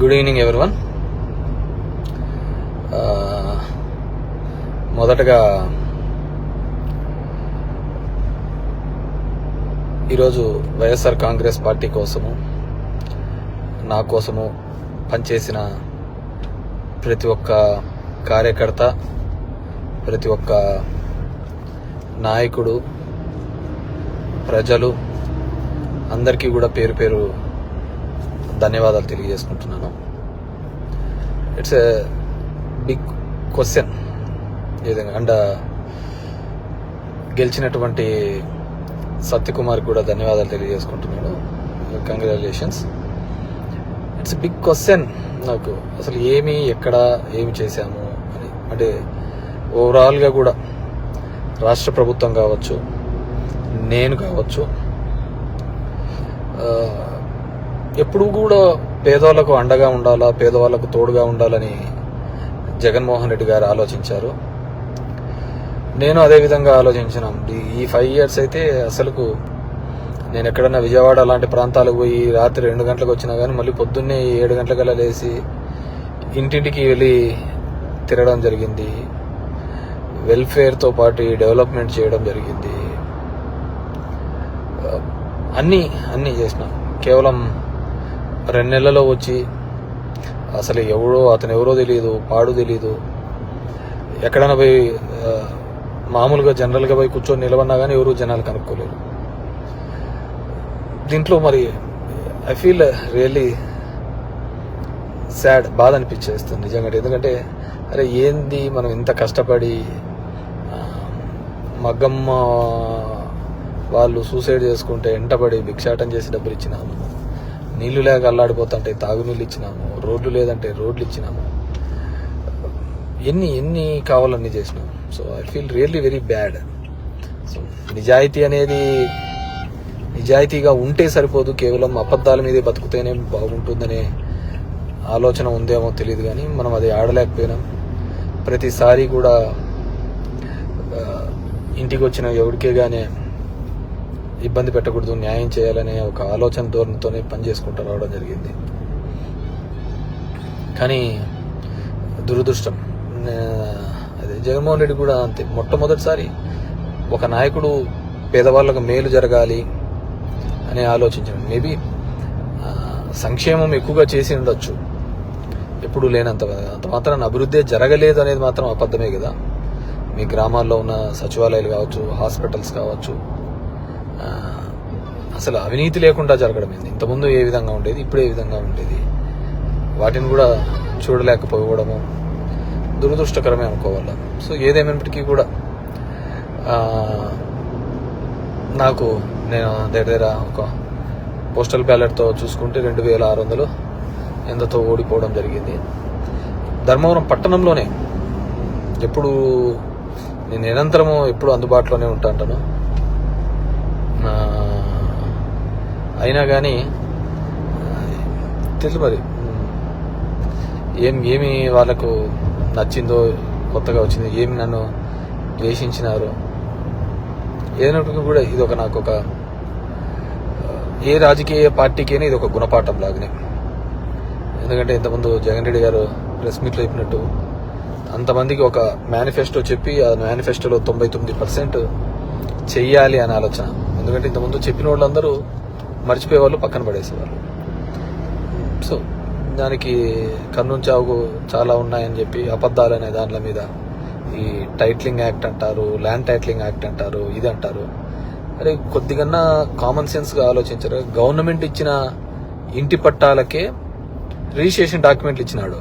Good evening everyone. మొదటగా ఈరోజు YSR Congress party కోసము, నా కోసము పనిచేసిన ప్రతి ఒక్క కార్యకర్త, ప్రతి ఒక్క నాయకుడు, ప్రజలు అందరికీ కూడా పేరు పేరు ధన్యవాదాలు తెలియజేసుకుంటున్నాను. ఇట్స్ ఎ బిగ్ క్వశ్చన్ ఏదైనా అండ్ గెలిచినటువంటి సత్యకుమార్ కూడా ధన్యవాదాలు తెలియజేసుకుంటున్నాను. Congratulations. It's a big question నాకు, అసలు ఎక్కడ ఏమి చేశాము అని. అంటే ఓవరాల్గా కూడా రాష్ట్ర ప్రభుత్వం కావచ్చు, నేను కావచ్చు, ఎప్పుడు కూడా పేదవాళ్లకు అండగా ఉండాలా, పేదవాళ్లకు తోడుగా ఉండాలని జగన్మోహన్ రెడ్డి గారు ఆలోచించారు. నేను అదే విధంగా ఆలోచించినాం. ఈ 5 years అయితే అసలుకు నేను ఎక్కడన్నా విజయవాడ అలాంటి ప్రాంతాలకు పోయి రాత్రి 2 గంటలకు వచ్చినా కానీ మళ్ళీ పొద్దున్నే 7 గంటలకల్లా లేచి ఇంటింటికి వెళ్ళి తిరగడం జరిగింది. వెల్ఫేర్తో పాటు డెవలప్మెంట్ చేయడం జరిగింది. అన్నీ చేసినాం. కేవలం 2 నెలల్లో వచ్చి అసలు అతను ఎవరో తెలియదు, పాడు తెలియదు. ఎక్కడైనా పోయి మామూలుగా జనరల్గా పోయి కూర్చొని నిలబడినా కానీ ఎవరు జనాలు కనుక్కోలేరు. దీంట్లో మరి ఐ ఫీల్ రియల్లీ సాడ్, బాధ అనిపించేస్తుంది నిజంగా. ఎందుకంటే అరే ఏంది మనం ఇంత కష్టపడి, మగ్గమ్మ వాళ్ళు సూసైడ్ చేసుకుంటే ఎంటబడి భిక్షాటం చేసి డబ్బులు ఇచ్చినాము, నీళ్లు లేక అల్లాడిపోతుంటే తాగునీళ్ళు ఇచ్చినాము, రోడ్లు లేదంటే రోడ్లు ఇచ్చినాము, ఎన్ని కావాలన్నీ చేసినాము. So I feel really very bad. So నిజాయితీగా ఉంటే సరిపోదు, కేవలం అబద్ధాల మీదే బతుకుతేనే బాగుంటుందనే ఆలోచన ఉందేమో తెలియదు, కానీ మనం అది ఆడలేకపోయినాం. ప్రతిసారి కూడా ఇంటికి వచ్చిన ఎవరికే గానే ఇబ్బంది పెట్టకూడదు, న్యాయం చేయాలనే ఒక ఆలోచన ధోరణితోనే పనిచేసుకుంటూ రావడం జరిగింది. కానీ దురదృష్టం అదే జగన్మోహన్ రెడ్డి కూడా అంతే. మొట్టమొదటిసారి ఒక నాయకుడు పేదవాళ్ళకు మేలు జరగాలి అని ఆలోచించాడు. మేబీ సంక్షేమం ఎక్కువగా చేసి ఉండొచ్చు, ఎప్పుడు లేనంత. అంత మాత్రాన అభివృద్ధి జరగలేదు అనేది మాత్రం అబద్ధమే కదా. మీ గ్రామాల్లో ఉన్న సచివాలయాలు కావచ్చు, హాస్పిటల్స్ కావచ్చు, అసలు అవినీతి లేకుండా జరగడం ఏంది. ఇంతకుముందు ఏ విధంగా ఉండేది, ఇప్పుడు ఏ విధంగా ఉండేది, వాటిని కూడా చూడలేకపోవడము దురదృష్టకరమే అనుకోవాలి. సో ఏదేమైనప్పటికీ కూడా నేను దగ్గర ఒక పోస్టల్ బ్యాలెట్తో చూసుకుంటే 2600 ఎంతతో ఓడిపోవడం జరిగింది. ధర్మవరం పట్టణంలోనే నేను నిరంతరము ఎప్పుడు అందుబాటులోనే ఉంటాను. అయినా కానీ తెలుసు మరి ఏమి వాళ్ళకు నచ్చిందో, కొత్తగా వచ్చింది, ఏమి నన్ను ద్వేషించినారో, ఏదైనప్పటికీ కూడా ఇది ఏ రాజకీయ పార్టీకైనా ఇది ఒక గుణపాఠం లాగానే. ఎందుకంటే ఇంతకుముందు జగన్ రెడ్డి గారు ప్రెస్ మీట్లో చెప్పినట్టు అంతమందికి ఒక మేనిఫెస్టో చెప్పి ఆ మేనిఫెస్టోలో 99% చెయ్యాలి అనే ఆలోచన. ఎందుకంటే ఇంతకుముందు చెప్పిన వాళ్ళందరూ మర్చిపోయేవాళ్ళు, పక్కన పడేసేవాళ్ళు. సో దానికి కన్నుంచావు చాలా ఉన్నాయని చెప్పి అబద్ధాలు అనే దానిల మీద ఈ టైటిలింగ్ యాక్ట్ అంటారు, ల్యాండ్ టైటిలింగ్ యాక్ట్ అంటారు, ఇది అంటారు. అరే కొద్దిగా కామన్ సెన్స్గా ఆలోచించారు. గవర్నమెంట్ ఇచ్చిన ఇంటి పట్టాలకే రిజిస్ట్రేషన్ డాక్యుమెంట్లు ఇచ్చినాడు.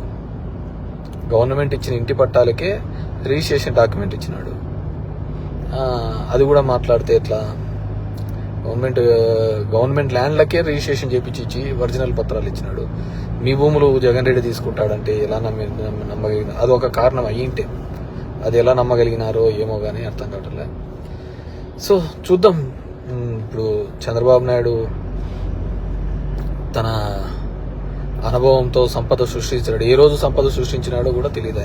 గవర్నమెంట్ ఇచ్చిన ఇంటి పట్టాలకే రిజిస్ట్రేషన్ డాక్యుమెంట్ ఇచ్చినాడు. అది కూడా మాట్లాడితే ఎట్లా? గవర్నమెంట్ ల్యాండ్లకే రిజిస్ట్రేషన్ చేపించి ఒరిజినల్ పత్రాలు ఇచ్చినాడు. మీ భూములు జగన్ రెడ్డి తీసుకుంటాడంటే ఎలా నమ్మగలిగిన? అది ఒక కారణం అయ్యింటే అది ఎలా నమ్మగలిగినారో ఏమో కానీ అర్థం కావట్లే. సో చూద్దాం. ఇప్పుడు చంద్రబాబు నాయుడు తన అనుభవంతో సంపద సృష్టించాడు. ఏ రోజు సంపద సృష్టించినాడో కూడా తెలియదు.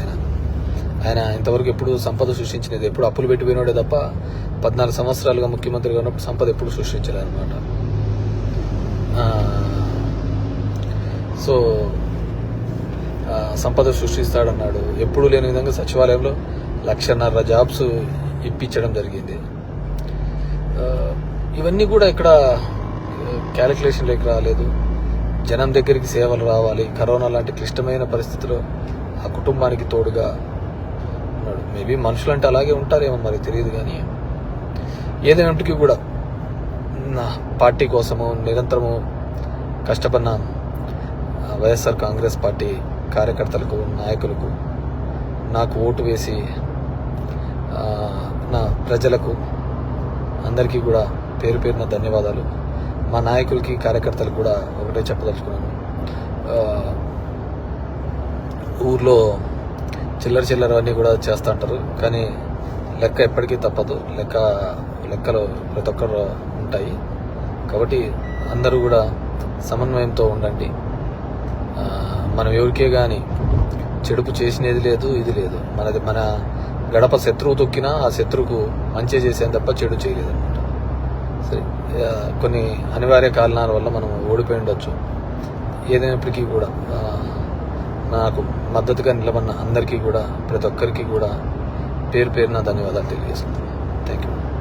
ఆయన ఇంతవరకు ఎప్పుడు సంపద సృష్టించినది, ఎప్పుడు అప్పులు పెట్టిపోయినాడే తప్ప 14 సంవత్సరాలుగా ముఖ్యమంత్రిగా ఉన్నప్పుడు సంపద ఎప్పుడు సృష్టించలేదన్నమాట. సో సంపద సృష్టిస్తాడన్నాడు. ఎప్పుడూ లేని విధంగా సచివాలయంలో 1,50,000 జాబ్స్ ఇప్పించడం జరిగింది. ఇవన్నీ కూడా ఇక్కడ క్యాలిక్యులేషన్లోకి రాలేదు. జనం దగ్గరికి సేవలు రావాలి. కరోనా లాంటి క్లిష్టమైన పరిస్థితిలో ఆ కుటుంబానికి తోడుగా ఉన్నాడు. మేబీ మనుషులంటే అలాగే ఉంటారేమో మరి తెలియదు. కానీ ఏదైనప్పటికీ కూడా నా పార్టీ కోసము నిరంతరము కష్టపడిన వైఎస్ఆర్ కాంగ్రెస్ పార్టీ కార్యకర్తలకు, నాయకులకు, నాకు ఓటు వేసి నా ప్రజలకు అందరికీ కూడా పేరు పేరున ధన్యవాదాలు. మా నాయకులకి, కార్యకర్తలకు కూడా ఒకటే చెప్పదలుచుకున్నాను. ఊర్లో చిల్లర అన్నీ కూడా చేస్తూ ఉంటారు. కానీ లెక్క ఎప్పటికీ తప్పదు. లెక్కలు ప్రతి ఒక్కరు ఉంటాయి. కాబట్టి అందరూ కూడా సమన్వయంతో ఉండండి. మనం ఎవరికే కానీ చెడుపు చేసినది లేదు, ఇది లేదు. మన గడప శత్రువు తొక్కినా ఆ శత్రువుకు మంచి చేసేది తప్ప చెడు చేయలేదు అనమాట. సరే, కొన్ని అనివార్య కారణాల వల్ల మనం ఓడిపోయి ఉండొచ్చు. ఏదైనప్పటికీ కూడా నాకు మద్దతుగా నిలబడిన అందరికీ కూడా, ప్రతి ఒక్కరికి కూడా పేరు పేరున ధన్యవాదాలు తెలియజేస్తున్నాను. Thank you.